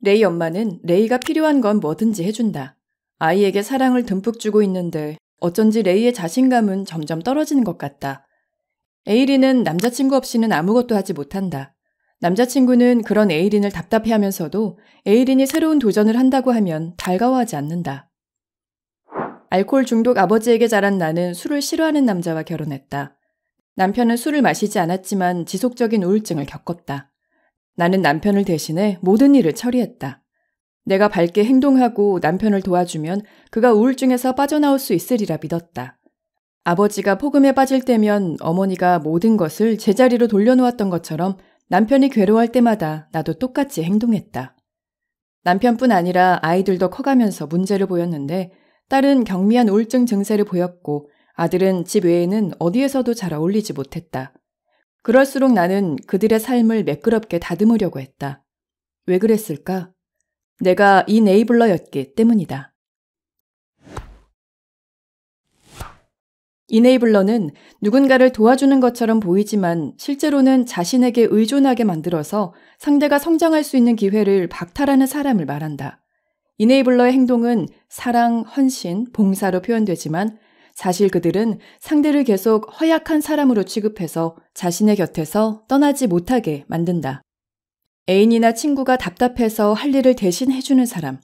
레이 엄마는 레이가 필요한 건 뭐든지 해준다. 아이에게 사랑을 듬뿍 주고 있는데 어쩐지 레이의 자신감은 점점 떨어지는 것 같다. 에이린은 남자친구 없이는 아무것도 하지 못한다. 남자친구는 그런 에이린을 답답해하면서도 에이린이 새로운 도전을 한다고 하면 달가워하지 않는다. 알코올 중독 아버지에게 자란 나는 술을 싫어하는 남자와 결혼했다. 남편은 술을 마시지 않았지만 지속적인 우울증을 겪었다. 나는 남편을 대신해 모든 일을 처리했다. 내가 밝게 행동하고 남편을 도와주면 그가 우울증에서 빠져나올 수 있으리라 믿었다. 아버지가 폭음에 빠질 때면 어머니가 모든 것을 제자리로 돌려놓았던 것처럼 남편이 괴로워할 때마다 나도 똑같이 행동했다. 남편뿐 아니라 아이들도 커가면서 문제를 보였는데 딸은 경미한 우울증 증세를 보였고 아들은 집 외에는 어디에서도 잘 어울리지 못했다. 그럴수록 나는 그들의 삶을 매끄럽게 다듬으려고 했다. 왜 그랬을까? 내가 이네이블러였기 때문이다. 이네이블러는 누군가를 도와주는 것처럼 보이지만 실제로는 자신에게 의존하게 만들어서 상대가 성장할 수 있는 기회를 박탈하는 사람을 말한다. 이네이블러의 행동은 사랑, 헌신, 봉사로 표현되지만 사실 그들은 상대를 계속 허약한 사람으로 취급해서 자신의 곁에서 떠나지 못하게 만든다. 애인이나 친구가 답답해서 할 일을 대신 해주는 사람,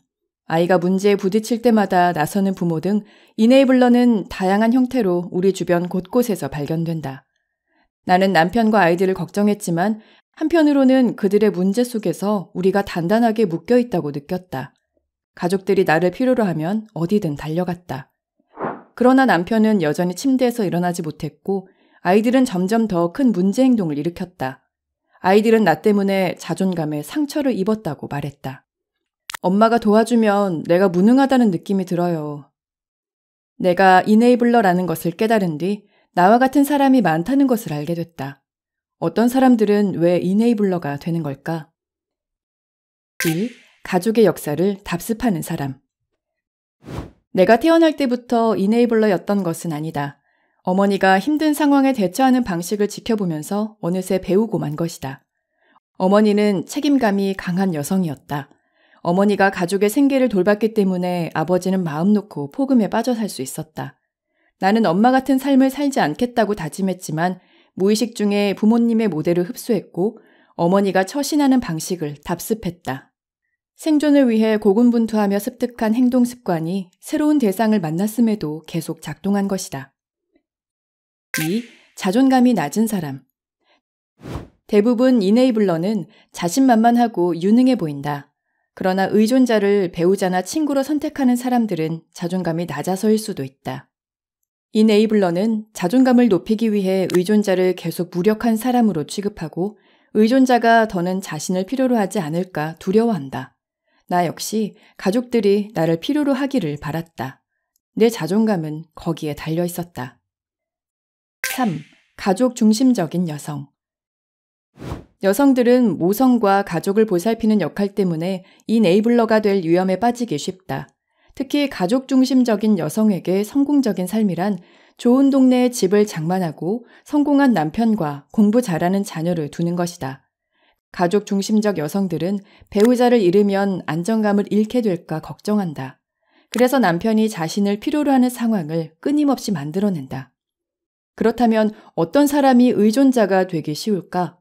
아이가 문제에 부딪힐 때마다 나서는 부모 등 이네이블러는 다양한 형태로 우리 주변 곳곳에서 발견된다. 나는 남편과 아이들을 걱정했지만 한편으로는 그들의 문제 속에서 우리가 단단하게 묶여 있다고 느꼈다. 가족들이 나를 필요로 하면 어디든 달려갔다. 그러나 남편은 여전히 침대에서 일어나지 못했고 아이들은 점점 더 큰 문제 행동을 일으켰다. 아이들은 나 때문에 자존감에 상처를 입었다고 말했다. 엄마가 도와주면 내가 무능하다는 느낌이 들어요. 내가 이네이블러라는 것을 깨달은 뒤 나와 같은 사람이 많다는 것을 알게 됐다. 어떤 사람들은 왜 이네이블러가 되는 걸까? 1. 가족의 역사를 답습하는 사람. 내가 태어날 때부터 이네이블러였던 것은 아니다. 어머니가 힘든 상황에 대처하는 방식을 지켜보면서 어느새 배우고 만 것이다. 어머니는 책임감이 강한 여성이었다. 어머니가 가족의 생계를 돌봤기 때문에 아버지는 마음 놓고 폭음에 빠져 살 수 있었다. 나는 엄마 같은 삶을 살지 않겠다고 다짐했지만 무의식 중에 부모님의 모델을 흡수했고 어머니가 처신하는 방식을 답습했다. 생존을 위해 고군분투하며 습득한 행동 습관이 새로운 대상을 만났음에도 계속 작동한 것이다. 2. 자존감이 낮은 사람. 대부분 이네이블러는 자신만만하고 유능해 보인다. 그러나 의존자를 배우자나 친구로 선택하는 사람들은 자존감이 낮아서일 수도 있다. 이네이블러는 자존감을 높이기 위해 의존자를 계속 무력한 사람으로 취급하고 의존자가 더는 자신을 필요로 하지 않을까 두려워한다. 나 역시 가족들이 나를 필요로 하기를 바랐다. 내 자존감은 거기에 달려 있었다. 3. 가족 중심적인 여성. 여성들은 모성과 가족을 보살피는 역할 때문에 이네이블러가 될 위험에 빠지기 쉽다. 특히 가족 중심적인 여성에게 성공적인 삶이란 좋은 동네에 집을 장만하고 성공한 남편과 공부 잘하는 자녀를 두는 것이다. 가족 중심적 여성들은 배우자를 잃으면 안정감을 잃게 될까 걱정한다. 그래서 남편이 자신을 필요로 하는 상황을 끊임없이 만들어낸다. 그렇다면 어떤 사람이 의존자가 되기 쉬울까?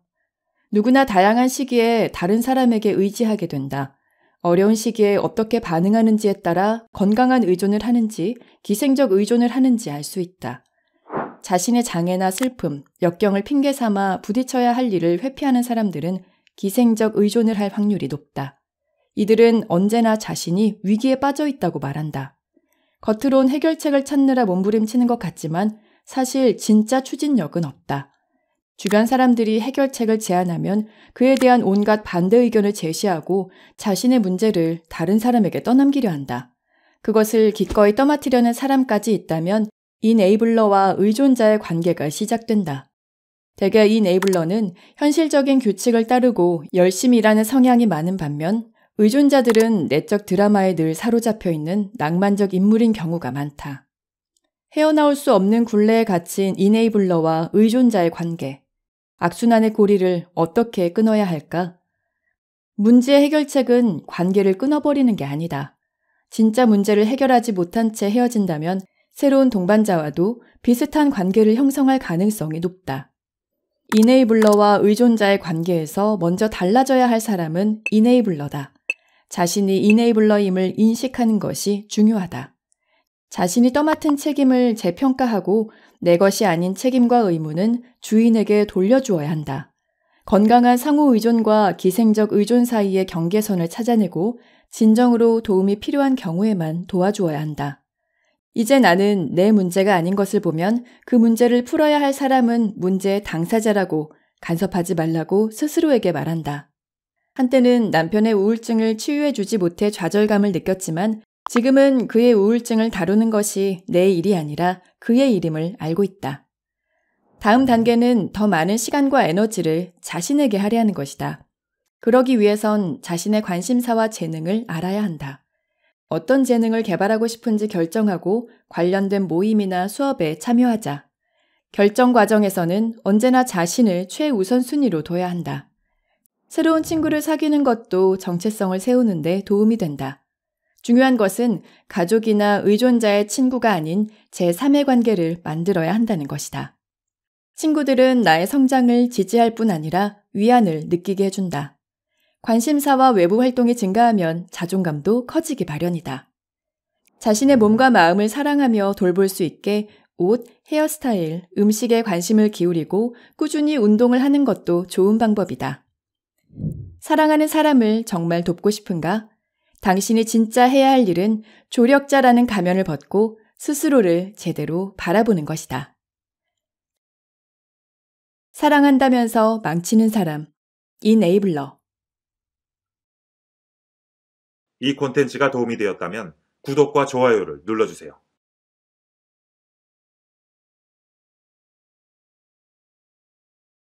누구나 다양한 시기에 다른 사람에게 의지하게 된다. 어려운 시기에 어떻게 반응하는지에 따라 건강한 의존을 하는지 기생적 의존을 하는지 알 수 있다. 자신의 장애나 슬픔, 역경을 핑계 삼아 부딪혀야 할 일을 회피하는 사람들은 기생적 의존을 할 확률이 높다. 이들은 언제나 자신이 위기에 빠져 있다고 말한다. 겉으론 해결책을 찾느라 몸부림치는 것 같지만 사실 진짜 추진력은 없다. 주변 사람들이 해결책을 제안하면 그에 대한 온갖 반대 의견을 제시하고 자신의 문제를 다른 사람에게 떠넘기려 한다. 그것을 기꺼이 떠맡으려는 사람까지 있다면 이네이블러와 의존자의 관계가 시작된다. 대개 이네이블러는 현실적인 규칙을 따르고 열심히 일하는 성향이 많은 반면 의존자들은 내적 드라마에 늘 사로잡혀 있는 낭만적 인물인 경우가 많다. 헤어나올 수 없는 굴레에 갇힌 이네이블러와 의존자의 관계. 악순환의 고리를 어떻게 끊어야 할까? 문제의 해결책은 관계를 끊어버리는 게 아니다. 진짜 문제를 해결하지 못한 채 헤어진다면 새로운 동반자와도 비슷한 관계를 형성할 가능성이 높다. 이네이블러와 의존자의 관계에서 먼저 달라져야 할 사람은 이네이블러다. 자신이 이네이블러임을 인식하는 것이 중요하다. 자신이 떠맡은 책임을 재평가하고 내 것이 아닌 책임과 의무는 주인에게 돌려주어야 한다. 건강한 상호 의존과 기생적 의존 사이의 경계선을 찾아내고 진정으로 도움이 필요한 경우에만 도와주어야 한다. 이제 나는 내 문제가 아닌 것을 보면 그 문제를 풀어야 할 사람은 문제의 당사자라고 간섭하지 말라고 스스로에게 말한다. 한때는 남편의 우울증을 치유해주지 못해 좌절감을 느꼈지만 지금은 그의 우울증을 다루는 것이 내 일이 아니라 그의 일임을 알고 있다. 다음 단계는 더 많은 시간과 에너지를 자신에게 할애하는 것이다. 그러기 위해선 자신의 관심사와 재능을 알아야 한다. 어떤 재능을 개발하고 싶은지 결정하고 관련된 모임이나 수업에 참여하자. 결정 과정에서는 언제나 자신을 최우선순위로 둬야 한다. 새로운 친구를 사귀는 것도 정체성을 세우는 데 도움이 된다. 중요한 것은 가족이나 의존자의 친구가 아닌 제3의 관계를 만들어야 한다는 것이다. 친구들은 나의 성장을 지지할 뿐 아니라 위안을 느끼게 해준다. 관심사와 외부 활동이 증가하면 자존감도 커지기 마련이다. 자신의 몸과 마음을 사랑하며 돌볼 수 있게 옷, 헤어스타일, 음식에 관심을 기울이고 꾸준히 운동을 하는 것도 좋은 방법이다. 사랑하는 사람을 정말 돕고 싶은가? 당신이 진짜 해야 할 일은 조력자라는 가면을 벗고 스스로를 제대로 바라보는 것이다. 사랑한다면서 망치는 사람, 이네이블러. 이 콘텐츠가 도움이 되었다면 구독과 좋아요를 눌러주세요.